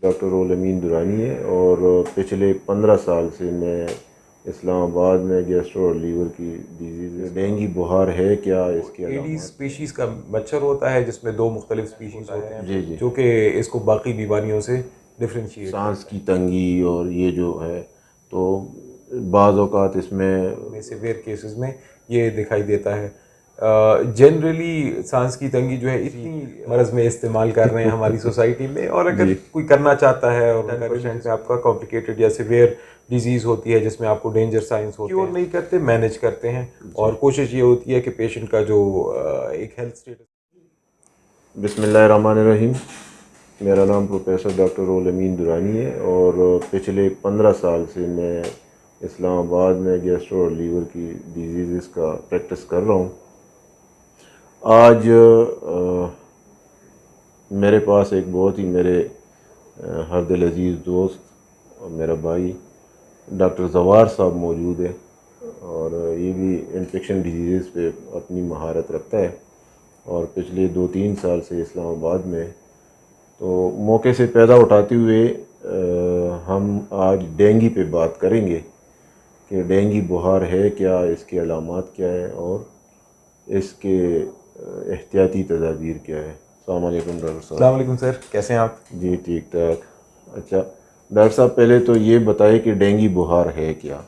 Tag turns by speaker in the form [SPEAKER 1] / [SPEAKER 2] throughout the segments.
[SPEAKER 1] Doctor role امین درانی ہے اور پچھلے 15 سال سے میں اسلام آباد میں گیسٹرو اور لیور کی ڈیزیز ڈینگی بخار ہے کیا اس کے
[SPEAKER 2] ایڈیز اسپیشیز کا مچھر ہوتا ہے جس میں دو مختلف اسپیشیز ہوتے ہیں
[SPEAKER 1] جی
[SPEAKER 2] جو کہ اس کو باقی بیماریوں سے ڈفرینشیٹ
[SPEAKER 1] سانس کی تنگی اور یہ جو ہے تو بعض اوقات اس میں
[SPEAKER 2] سیویئر کیسز میں یہ دکھائی دیتا ہے. جنرلی سانس کی تنگی جو ہے اتنی مرض میں استعمال کر رہے ہیں ہماری سوسائٹی میں, اور اگر کوئی کرنا چاہتا ہے اور 10% میں آپ کا کمپلیکیٹڈ یا سیویئر ڈیزیز ہوتی ہے جس میں آپ کو ڈینجر سائنس ہوتے ہیں, کیور نہیں کرتے, مینیج کرتے ہیں, اور کوشش یہ ہوتی ہے کہ پیشنٹ کا جو ایک ہیلتھ اسٹیٹس.
[SPEAKER 1] بسم اللہ الرحمن الرحیم. میرا نام پروفیسر ڈاکٹر رول امین درانی ہے اور پچھلے 15 سال سے میں اسلام آباد میں گیسٹرو اور لیور کی ڈیزیزز کا پریکٹس کر رہا ہوں. آج میرے پاس ایک بہت ہی میرے ہر دل عزیز دوست اور میرا بھائی ڈاکٹر زوار صاحب موجود ہے, اور یہ بھی انفیکشن ڈیزیزز پہ اپنی مہارت رکھتا ہے اور پچھلے 2-3 سال سے اسلام آباد میں. تو موقع سے پیدا اٹھاتے ہوئے ہم آج ڈینگی پہ بات کریں گے کہ ڈینگی بخار ہے کیا, اس کے علامات کیا ہیں اور اس کے احتیاطی تدابیر کیا ہے. السلام علیکم ڈاکٹر صاحب.
[SPEAKER 2] السلام علیکم سر, کیسے ہیں آپ؟
[SPEAKER 1] جی ٹھیک ٹھاک. اچھا ڈاکٹر صاحب پہلے تو یہ بتائیں کہ ڈینگی بخار ہے کیا؟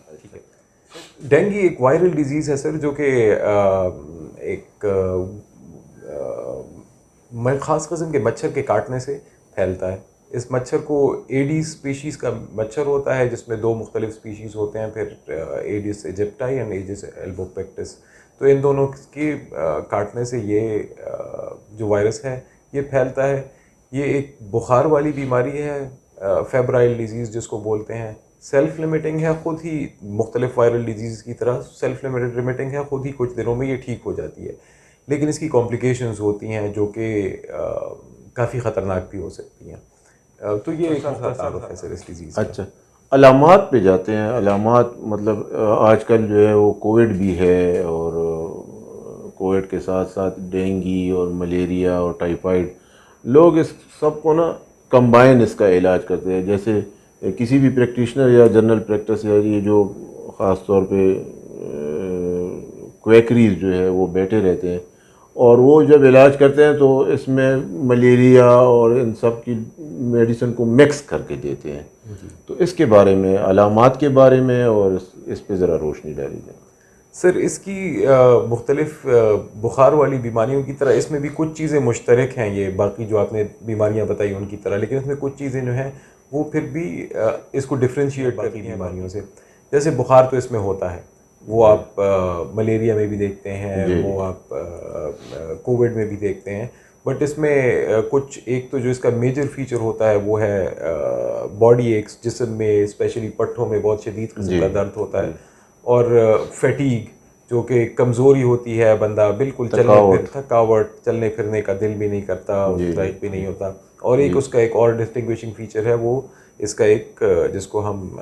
[SPEAKER 2] ڈینگی ایک وائرل ڈیزیز ہے سر, جو کہ ایک خاص قسم کے مچھر کے کاٹنے سے پھیلتا ہے. اس مچھر کو ایڈیز اسپیشیز کا مچھر ہوتا ہے جس میں دو مختلف اسپیشیز ہوتے ہیں, پھر ایڈیس ایجپٹائی اینڈ ایڈیس البوپیکٹس. تو ان دونوں کی کاٹنے سے یہ جو وائرس ہے یہ پھیلتا ہے. یہ ایک بخار والی بیماری ہے, فیبرائل ڈیزیز جس کو بولتے ہیں. سیلف لمیٹنگ ہے, خود ہی مختلف وائرل ڈیزیز کی طرح سیلف لمیٹنگ ہے, خود ہی کچھ دنوں میں یہ ٹھیک ہو جاتی ہے. لیکن اس کی کمپلیکیشنز ہوتی ہیں جو کہ کافی خطرناک بھی ہو سکتی ہیں. تو یہ ایک تعارف ہے سر اس ڈیزیز کا.
[SPEAKER 1] اچھا علامات پہ جاتے ہیں. علامات مطلب آج کل جو ہے وہ کووڈ بھی ہے, اور کووڈ کے ساتھ ساتھ ڈینگی اور ملیریا اور ٹائیفائڈ, لوگ اس سب کو نا کمبائن اس کا علاج کرتے ہیں. جیسے کسی بھی پریکٹیشنر یا جنرل پریکٹس یا یہ جو خاص طور پہ کویکریز جو ہے وہ بیٹھے رہتے ہیں, اور وہ جب علاج کرتے ہیں تو اس میں ملیریا اور ان سب کی میڈیسن کو مکس کر کے دیتے ہیں. تو اس کے بارے میں, علامات کے بارے میں, اور اس پہ ذرا روشنی ڈالی جائے.
[SPEAKER 2] سر اس کی مختلف بخار والی بیماریوں کی طرح اس میں بھی کچھ چیزیں مشترک ہیں, یہ باقی جو آپ نے بیماریاں بتائی ان کی طرح, لیکن اس میں کچھ چیزیں جو ہیں وہ پھر بھی اس کو ڈفرینشیٹ کرتی ہیں بیماریوں سے. جیسے بخار تو اس میں ہوتا ہے, وہ آپ ملیریا میں بھی دیکھتے ہیں, وہ آپ کووڈ میں بھی دیکھتے ہیں. بٹ اس میں کچھ ایک تو جو اس کا میجر فیچر ہوتا ہے وہ ہے باڈی ایکس, جسم میں اسپیشلی پٹھوں میں بہت شدید قسم کا درد ہوتا ہے, اور فیٹیگ جو کہ کمزوری ہوتی ہے, بندہ بالکل تھکاوٹ, چلنے پھرنے کا دل بھی نہیں کرتا, لائق بھی نہیں ہوتا. اور ایک اس کا ایک اور ڈسٹنگوشنگ فیچر ہے, وہ اس کا ایک جس کو ہم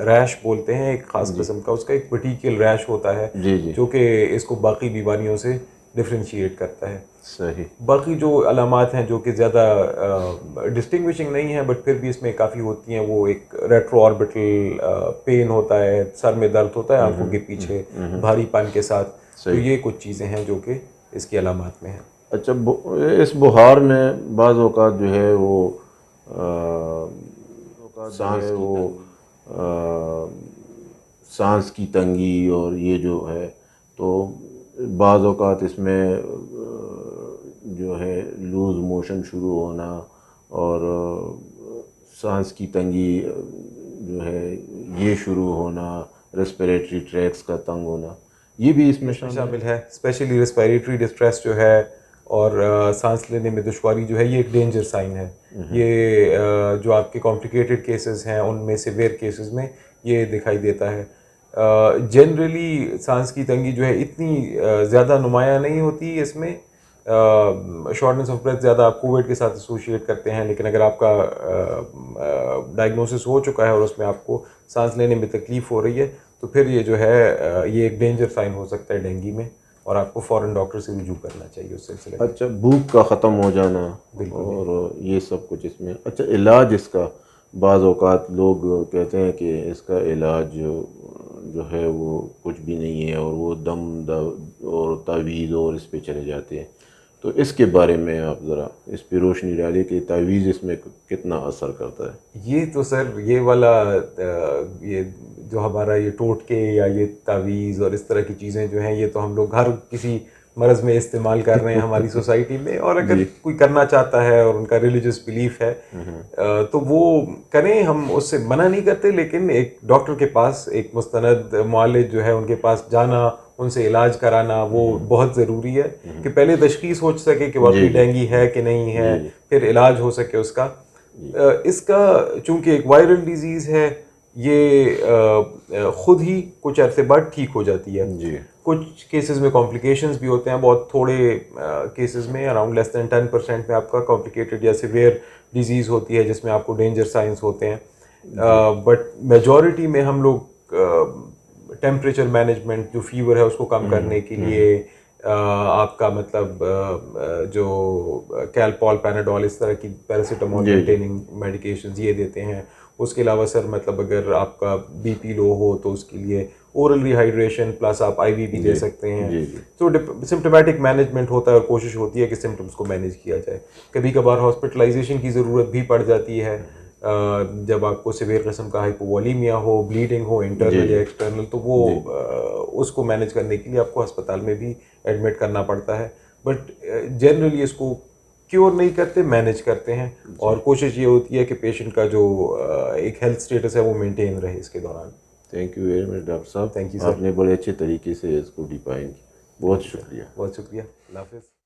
[SPEAKER 2] ریش بولتے ہیں, ایک خاص قسم کا اس کا ایک پرٹیکل ریش ہوتا ہے جو کہ اس کو باقی بیماریوں سے ڈفرینشیٹ کرتا ہے.
[SPEAKER 1] صحیح.
[SPEAKER 2] باقی جو علامات ہیں جو کہ زیادہ ڈسٹنگوشنگ نہیں ہیں بٹ پھر بھی اس میں کافی ہوتی ہیں, وہ ایک ریٹرو آربٹل پین ہوتا ہے, سر میں درد ہوتا ہے آنکھوں کے پیچھے بھاری پن کے ساتھ. تو یہ کچھ چیزیں ہیں جو کہ اس کی علامات میں ہیں.
[SPEAKER 1] اچھا اس بخار میں بعض اوقات جو ہے وہ سانس کی تنگی اور یہ جو ہے, تو بعض اوقات اس میں جو ہے لوز موشن شروع ہونا اور سانس کی تنگی جو ہے یہ شروع ہونا, ریسپیریٹری ٹریکس کا تنگ ہونا, یہ بھی اس میں
[SPEAKER 2] شامل ہے. اسپیشلی ریسپیریٹری ڈسٹریس جو ہے اور سانس لینے میں دشواری جو ہے, یہ ایک ڈینجر سائن ہے. یہ جو آپ کے کمپلیکیٹڈ کیسز ہیں ان میں سیویئر کیسز میں یہ دکھائی دیتا ہے. جنرلی سانس کی تنگی جو ہے اتنی زیادہ نمایاں نہیں ہوتی, اس میں شارٹنس آف بریتھ زیادہ آپ کووڈ کے ساتھ ایسوشیٹ کرتے ہیں. لیکن اگر آپ کا ڈائگنوسس ہو چکا ہے اور اس میں آپ کو سانس لینے میں تکلیف ہو رہی ہے تو پھر یہ جو ہے یہ ایک ڈینجر سائن ہو سکتا ہے ڈینگی میں, اور آپ کو فوراً ڈاکٹر سے رجوع کرنا چاہیے اس سلسلے میں.
[SPEAKER 1] اچھا، بھوک کا ختم ہو جانا اور یہ سب کچھ اس میں. اچھا، علاج اس کا بعض اوقات لوگ کہتے ہیں کہ اس کا علاج جو ہے وہ کچھ بھی نہیں ہے اور وہ دم اور تعویذ اور اس پہ چلے جاتے ہیں، تو اس کے بارے میں آپ ذرا اس پہ روشنی ڈالیں کہ تعویذ اس میں کتنا اثر کرتا ہے.
[SPEAKER 2] یہ تو سر یہ والا یہ جو ہمارا یہ ٹوٹکے یا یہ تعویذ اور اس طرح کی چیزیں جو ہیں، یہ تو ہم لوگ ہر کسی مرض میں استعمال کر رہے ہیں ہماری سوسائٹی میں. اور اگر کوئی کرنا چاہتا ہے اور ان کا ریلیجس بلیف ہے تو وہ کریں، ہم اس سے منع نہیں کرتے. لیکن ایک ڈاکٹر کے پاس، ایک مستند معالج جو ہے ان کے پاس جانا، ان سے علاج کرانا وہ بہت ضروری ہے کہ پہلے تشخیص ہو سکے کہ واقعی ڈینگی ہے کہ نہیں ہے، پھر علاج ہو سکے اس کا. اس کا چونکہ ایک وائرل ڈیزیز ہے، یہ خود ہی کچھ عرصے بعد ٹھیک ہو جاتی ہے. کچھ کیسز میں کمپلیکیشنز بھی ہوتے ہیں، بہت تھوڑے کیسز میں اراؤنڈ لیس دین 10% میں آپ کا کمپلیکیٹڈ یا سیویئر ڈیزیز ہوتی ہے جس میں آپ کو ڈینجر سائنس ہوتے ہیں. بٹ میجورٹی میں ہم لوگ ٹیمپریچر مینجمنٹ، جو فیور ہے اس کو کم کرنے کے لیے آپ کا مطلب جو کیلپول، پیناڈول، اس طرح کی پیراسیٹامول کنٹیننگ میڈیکیشنز یہ دیتے ہیں. اس کے علاوہ سر مطلب اگر آپ کا بی پی لو ہو تو اس کے لیے اورل ریہائیڈریشن پلس آپ آئی وی بھی دے سکتے ہیں. تو سمپٹومیٹک مینجمنٹ ہوتا ہے اور کوشش ہوتی ہے کہ سمٹمس کو مینیج کیا جائے. کبھی کبھار ہاسپٹلائزیشن کی ضرورت بھی پڑ جاتی ہے جب آپ کو سیویئر قسم کا ہائپوولیمیا ہو، بلیڈنگ ہو انٹرنل یا ایکسٹرنل، تو وہ اس کو مینیج کرنے کے لیے آپ کو ہسپتال میں بھی ایڈمٹ کرنا پڑتا ہے. بٹ جنرلی اس کو کیور نہیں کرتے، مینیج کرتے ہیں. اور کوشش یہ ہوتی ہے کہ پیشنٹ کا جو ایک ہیلتھ اسٹیٹس ہے وہ مینٹین رہے اس کے دوران.
[SPEAKER 1] Thank you very much doctor صاحب.
[SPEAKER 2] Thank you sir.
[SPEAKER 1] آپ نے بڑے اچھے طریقے سے اس کو ڈیفائن کیا. بہت شکریہ.
[SPEAKER 2] بہت شکریہ. اللہ حافظ.